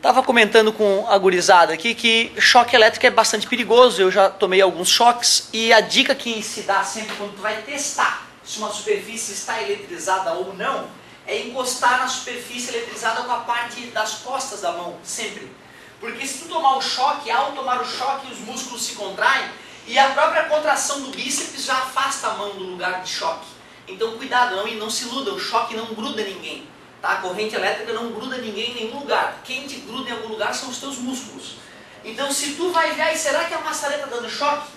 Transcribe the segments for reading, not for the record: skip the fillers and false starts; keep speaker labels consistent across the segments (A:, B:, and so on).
A: Tava comentando com a gurizada aqui que choque elétrico é bastante perigoso, eu já tomei alguns choques e a dica que se dá sempre quando tu vai testar se uma superfície está eletrizada ou não é encostar na superfície eletrizada com a parte das costas da mão, sempre. Porque se tu tomar o choque, ao tomar o choque os músculos se contraem e a própria contração do bíceps já afasta a mão do lugar de choque. Então cuidado, não se iluda, o choque não gruda ninguém. Tá? A corrente elétrica não gruda ninguém em nenhum lugar. Quem te gruda em algum lugar são os teus músculos. Então se tu vai ver, aí, será que a maçareta está dando choque?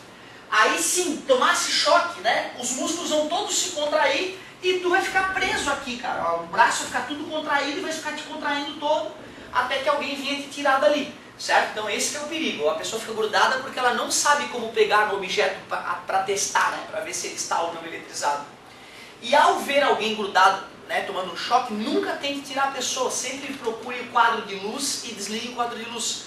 A: Aí sim, tomasse choque, né? Os músculos vão todos se contrair e tu vai ficar preso aqui, cara. O braço vai ficar tudo contraído e vai ficar te contraindo todo até que alguém venha te tirar dali. Certo? Então esse que é o perigo. A pessoa fica grudada porque ela não sabe como pegar no objeto para testar, né? Para ver se ele está ou não eletrizado. E ao ver alguém grudado, né, tomando um choque, nunca tente tirar a pessoa. Sempre procure o quadro de luz e desligue o quadro de luz.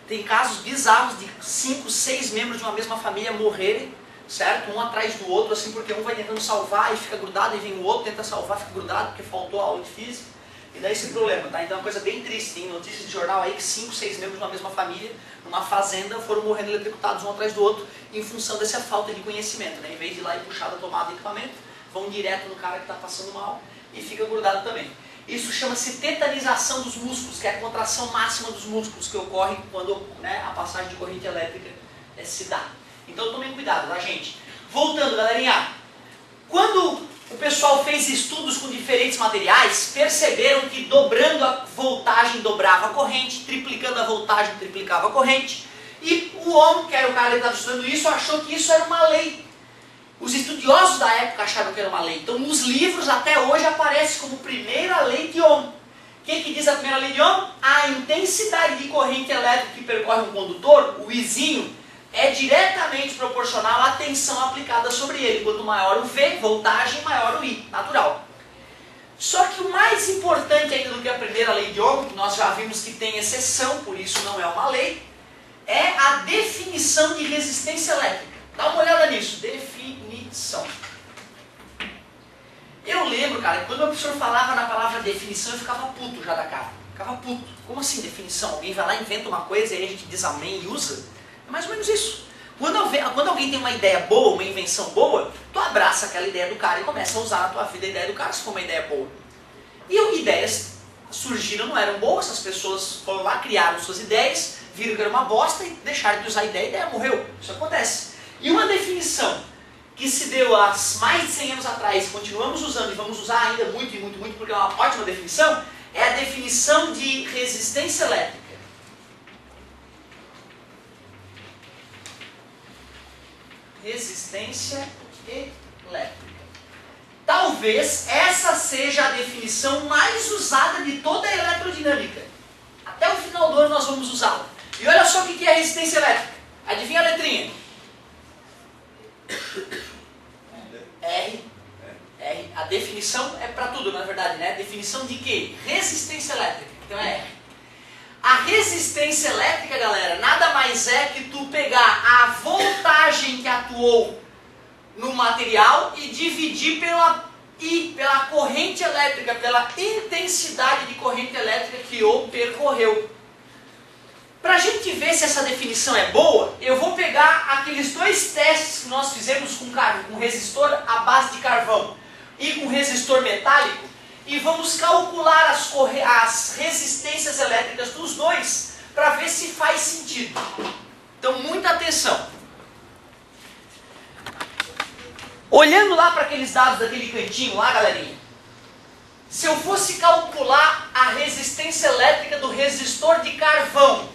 A: Tem casos bizarros de 5, 6 membros de uma mesma família morrerem, certo? Um atrás do outro, assim, porque um vai tentando salvar e fica grudado, e vem o outro, tenta salvar, fica grudado, porque faltou aula de física. E daí esse problema, tá? Então é uma coisa bem triste. Tem notícias de jornal aí que 5, 6 membros de uma mesma família, numa fazenda, foram morrendo eletrocutados um atrás do outro, em função dessa falta de conhecimento, né? Em vez de ir lá e puxar da tomada de equipamento, vão direto no cara que está passando mal e fica grudado também. Isso chama-se tetanização dos músculos, que é a contração máxima dos músculos que ocorre quando, né, a passagem de corrente elétrica se dá. Então tomem cuidado, tá, gente? Voltando, galerinha. Quando o pessoal fez estudos com diferentes materiais, perceberam que dobrando a voltagem dobrava a corrente, triplicando a voltagem triplicava a corrente. E o Ohm, que era o cara que estava estudando isso, achou que isso era uma lei. Os estudiosos da época acharam que era uma lei. Então nos livros até hoje aparece como primeira lei de Ohm. O que diz a primeira lei de Ohm? A intensidade de corrente elétrica que percorre um condutor, o Izinho, é diretamente proporcional à tensão aplicada sobre ele. Quanto maior o V, voltagem, maior o I, natural. Só que o mais importante ainda do que a primeira lei de Ohm, que nós já vimos que tem exceção, por isso não é uma lei, é a definição de resistência elétrica. Dá uma olhada nisso, definição. Eu lembro, cara, que quando o professor falava na palavra definição, eu ficava puto já da cara. Ficava puto. Como assim definição? Alguém vai lá, inventa uma coisa e aí a gente diz amém e usa? É mais ou menos isso. Quando alguém tem uma ideia boa, uma invenção boa, tu abraça aquela ideia do cara e começa a usar na tua vida a ideia do cara se for uma ideia boa. E ideias surgiram, não eram boas, as pessoas foram lá, criaram suas ideias, viram que era uma bosta e deixaram de usar a ideia morreu. Isso acontece. E uma definição que se deu há mais de 100 anos atrás, continuamos usando e vamos usar ainda muito e muito, muito, porque é uma ótima definição, é a definição de resistência elétrica. Resistência elétrica. Talvez essa seja a definição mais usada de toda a eletroddinâmica. Até o final do ano nós vamos usá-la. E olha só o que é resistência elétrica. Adivinha a letrinha? R. A definição é para tudo, na verdade, né? Definição de quê? Resistência elétrica. Então é R. A resistência elétrica, galera, nada mais é que tu pegar a voltagem que atuou no material e dividir pela corrente elétrica, pela intensidade de corrente elétrica que o percorreu. Para a gente ver se essa definição é boa, eu vou pegar aqueles dois testes que nós fizemos com resistor à base de carvão e com resistor metálico e vamos calcular as resistências elétricas dos dois para ver se faz sentido. Então, muita atenção. Olhando lá para aqueles dados daquele cantinho lá, galerinha, se eu fosse calcular a resistência elétrica do resistor de carvão,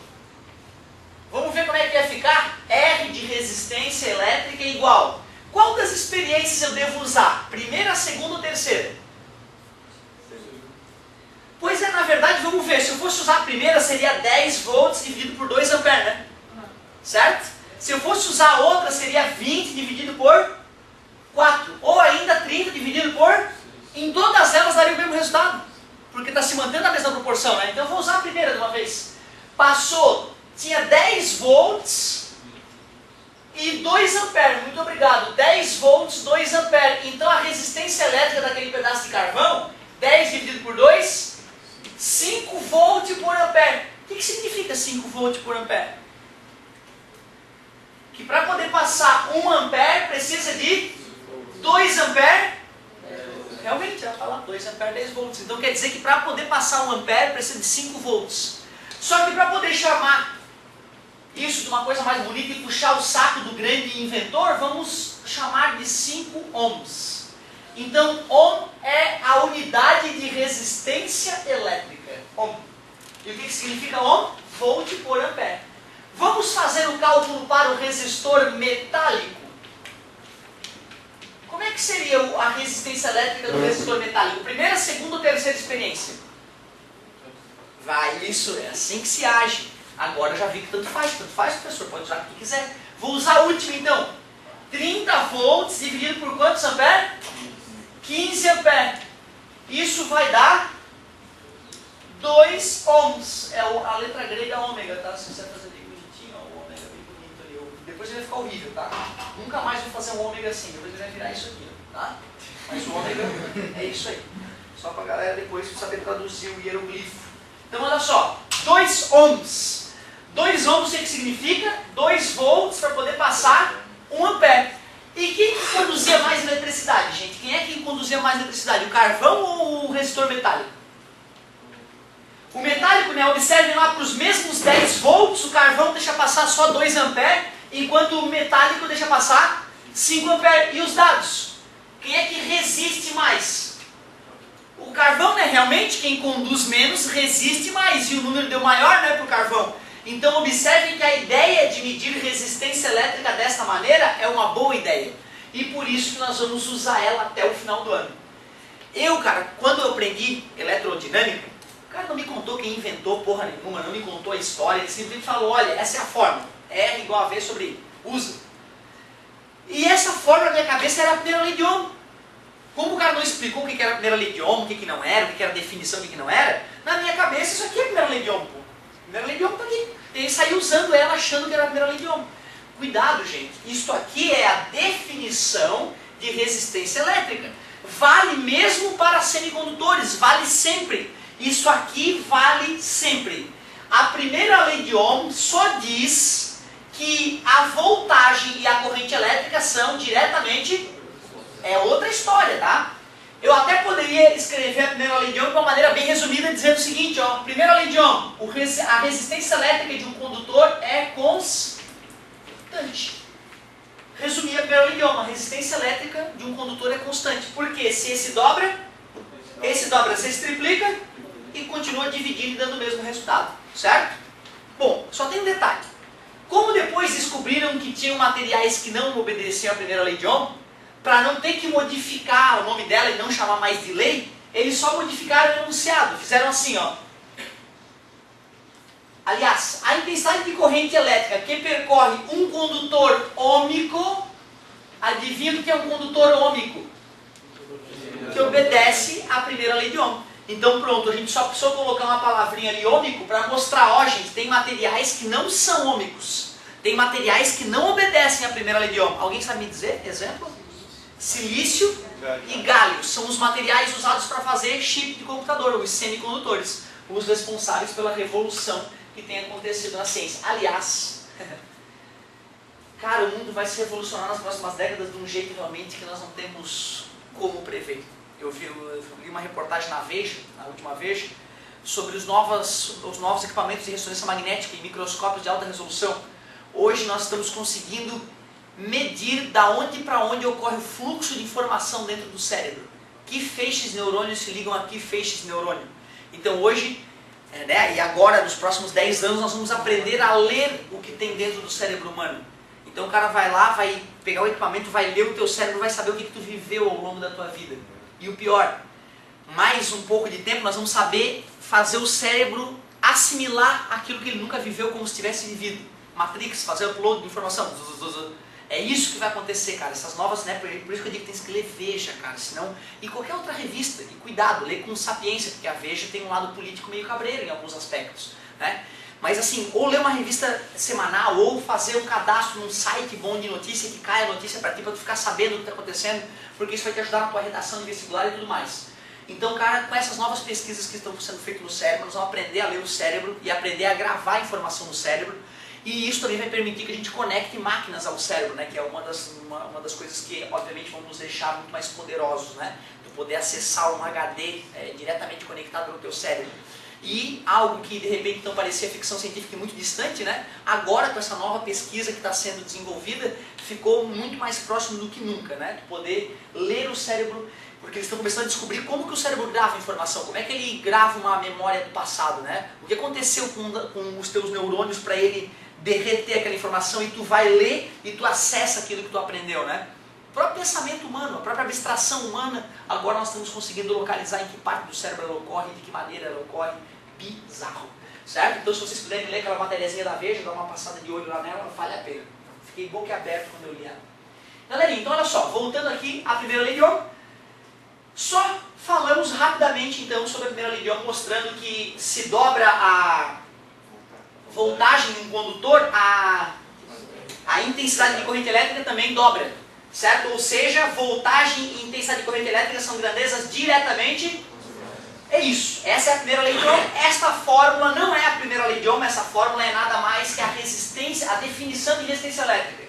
A: vamos ver como é que ia ficar? R de resistência elétrica é igual. Qual das experiências eu devo usar? Primeira, segunda ou terceira? Pois é, na verdade, vamos ver. Se eu fosse usar a primeira, seria 10 volts dividido por 2 amperes, né? Certo? Se eu fosse usar a outra, seria 20 dividido por 4. Ou ainda 30 dividido por... Em todas elas daria o mesmo resultado. Porque está se mantendo a mesma proporção, né? Então eu vou usar a primeira de uma vez. Passou... Tinha 10 volts e 2 amperes. Muito obrigado. 10 volts, 2 amperes. Então a resistência elétrica daquele pedaço de carvão, 10 dividido por 2, 5 volts por ampere. O que significa 5 volts por ampere? Que para poder passar 1 ampere precisa de 2 ampere. Realmente, ela fala 2 ampere, 10 volts. Então quer dizer que para poder passar 1 ampere precisa de 5 volts. Só que para poder chamar isso de uma coisa mais bonita e puxar o saco do grande inventor, vamos chamar de 5 ohms. Então, ohm é a unidade de resistência elétrica. Ohm. E o que significa ohm? Volt por ampere. Vamos fazer o cálculo para o resistor metálico. Como é que seria a resistência elétrica do resistor metálico? Primeira, segunda ou terceira experiência? Vai, isso, é assim que se age. Agora eu já vi que tanto faz, professor, pode usar o que quiser. Vou usar a última então. 30 volts dividido por quantos ampere? 15 ampere. Isso vai dar 2 ohms. É a letra grega ômega, tá? Se você fazer bem bonitinho, ó, o ômega bem bonito ali. Depois ele vai ficar horrível, tá? Nunca mais vou fazer um ômega assim, depois ele vai virar isso aqui, tá? Mas o ômega é isso aí. Só pra galera depois saber traduzir o hieroglifo. Então olha só, 2 ohms. 2 ohms o que significa? 2 volts para poder passar 1 ampere. E quem conduzia mais eletricidade, gente? Quem é que conduzia mais eletricidade? O carvão ou o resistor metálico? O metálico, né? Observem lá para os mesmos 10 volts, o carvão deixa passar só 2 ampere, enquanto o metálico deixa passar 5 ampere. E os dados? Quem é que resiste mais? O carvão, né? Realmente, quem conduz menos resiste mais. E o número deu maior, né, para o carvão. Então observem que a ideia de medir resistência elétrica desta maneira é uma boa ideia. E por isso que nós vamos usar ela até o final do ano. Cara, quando eu aprendi eletrodinâmica, o cara não me contou quem inventou porra nenhuma, não me contou a história, ele simplesmente falou, olha, essa é a fórmula, R igual a V sobre I, usa. E essa fórmula na minha cabeça era a primeira lei de Ohm. Como o cara não explicou o que era a primeira lei de Ohm, o que não era, o que era a definição, o que não era, na minha cabeça isso aqui é a primeira lei de Ohm, pô. A primeira lei de Ohm está aqui. Ele saiu usando ela achando que era a primeira lei de Ohm. Cuidado, gente. Isto aqui é a definição de resistência elétrica. Vale mesmo para semicondutores. Vale sempre. Isso aqui vale sempre. A primeira lei de Ohm só diz que a voltagem e a corrente elétrica são diretamente... É outra história, tá? Eu até poderia escrever a primeira lei de Ohm de uma maneira bem resumida, dizendo o seguinte, ó, primeira lei de Ohm, a resistência elétrica de um condutor é constante. Resumir a primeira lei de Ohm, a resistência elétrica de um condutor é constante. Porque se esse dobra, se esse triplica e continua dividindo e dando o mesmo resultado, certo? Bom, só tem um detalhe. Como depois descobriram que tinham materiais que não obedeciam à primeira lei de Ohm, para não ter que modificar o nome dela e não chamar mais de lei, eles só modificaram o enunciado. Fizeram assim, ó. Aliás, a intensidade de corrente elétrica que percorre um condutor ômico, adivinha o que é um condutor ômico? Que obedece à primeira lei de Ohm. Então pronto, a gente só precisou colocar uma palavrinha ali, ômico, para mostrar, ó gente, tem materiais que não são ômicos. Tem materiais que não obedecem à primeira lei de Ohm. Alguém sabe me dizer? Exemplo? Silício e gálio são os materiais usados para fazer chip de computador, os semicondutores, os responsáveis pela revolução que tem acontecido na ciência. Aliás, cara, o mundo vai se revolucionar nas próximas décadas de um jeito realmente que nós não temos como prever. Eu li uma reportagem na Veja, na última Veja, sobre os novos equipamentos de ressonância magnética e microscópios de alta resolução. Hoje nós estamos conseguindo medir da onde para onde ocorre o fluxo de informação dentro do cérebro. Que feixes neurônios se ligam a que feixes neurônio. Então hoje, e agora nos próximos 10 anos, nós vamos aprender a ler o que tem dentro do cérebro humano. Então o cara vai lá, vai pegar o equipamento, vai ler o teu cérebro, vai saber o que tu viveu ao longo da tua vida. E o pior, mais um pouco de tempo nós vamos saber fazer o cérebro assimilar aquilo que ele nunca viveu como se tivesse vivido. Matrix, fazer upload de informação. É isso que vai acontecer, cara. Essas novas, né? Por isso que eu digo que tem que ler Veja, cara. Senão... E qualquer outra revista. E cuidado, lê com sapiência, porque a Veja tem um lado político meio cabreiro em alguns aspectos, né? Mas assim, ou ler uma revista semanal, ou fazer um cadastro num site bom de notícia, que caia a notícia para ti, para tu ficar sabendo o que está acontecendo, porque isso vai te ajudar na tua redação de vestibular e tudo mais. Então, cara, com essas novas pesquisas que estão sendo feitas no cérebro, nós vamos aprender a ler o cérebro e aprender a gravar informação no cérebro. E isso também vai permitir que a gente conecte máquinas ao cérebro, né? Que é uma das coisas que, obviamente, vão nos deixar muito mais poderosos, né? Tu poder acessar um HD diretamente conectado no teu cérebro. E algo que, de repente, não parecia ficção científica e muito distante, né? Agora, com essa nova pesquisa que está sendo desenvolvida, ficou muito mais próximo do que nunca, né? Tu poder ler o cérebro, porque eles estão começando a descobrir como que o cérebro grava informação, como é que ele grava uma memória do passado, né? O que aconteceu com os teus neurônios para ele derreter aquela informação e tu vai ler e tu acessa aquilo que tu aprendeu, né? O próprio pensamento humano, a própria abstração humana, agora nós estamos conseguindo localizar em que parte do cérebro ela ocorre, de que maneira ela ocorre. Bizarro, certo? Então, se vocês puderem ler aquela matériazinha da Veja, dar uma passada de olho lá nela, vale a pena. Fiquei boquiaberto quando eu li ela. Galerinha, então olha só, voltando aqui à primeira lei de Ohm, só falamos rapidamente então sobre a primeira lei de Ohm, mostrando que se dobra a voltagem em um condutor, a intensidade de corrente elétrica também dobra, certo? Ou seja, voltagem e intensidade de corrente elétrica são grandezas diretamente. É isso, essa é a primeira lei de Ohm. Esta fórmula não é a primeira lei de Ohm, essa fórmula é nada mais que a resistência, a definição de resistência elétrica.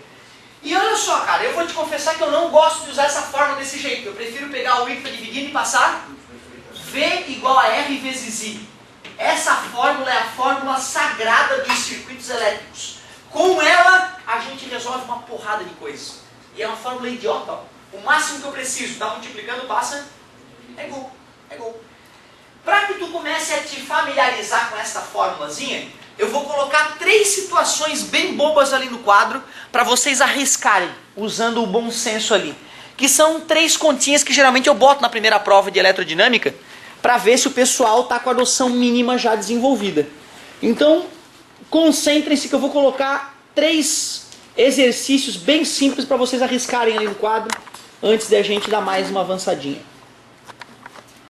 A: E olha só, cara, eu vou te confessar que eu não gosto de usar essa fórmula desse jeito. Eu prefiro pegar o I para dividir e passar V igual a R vezes I. Essa fórmula é a fórmula sagrada dos circuitos elétricos. Com ela, a gente resolve uma porrada de coisas. E é uma fórmula idiota. Ó. O máximo que eu preciso, tá multiplicando, passa, é gol. É gol. Para que tu comece a te familiarizar com essa fórmulazinha, eu vou colocar 3 situações bem bobas ali no quadro para vocês arriscarem, usando o bom senso ali. Que são 3 continhas que geralmente eu boto na primeira prova de eletrodinâmica para ver se o pessoal está com a noção mínima já desenvolvida. Então, concentrem-se que eu vou colocar 3 exercícios bem simples para vocês arriscarem ali no quadro, antes da gente dar mais uma avançadinha.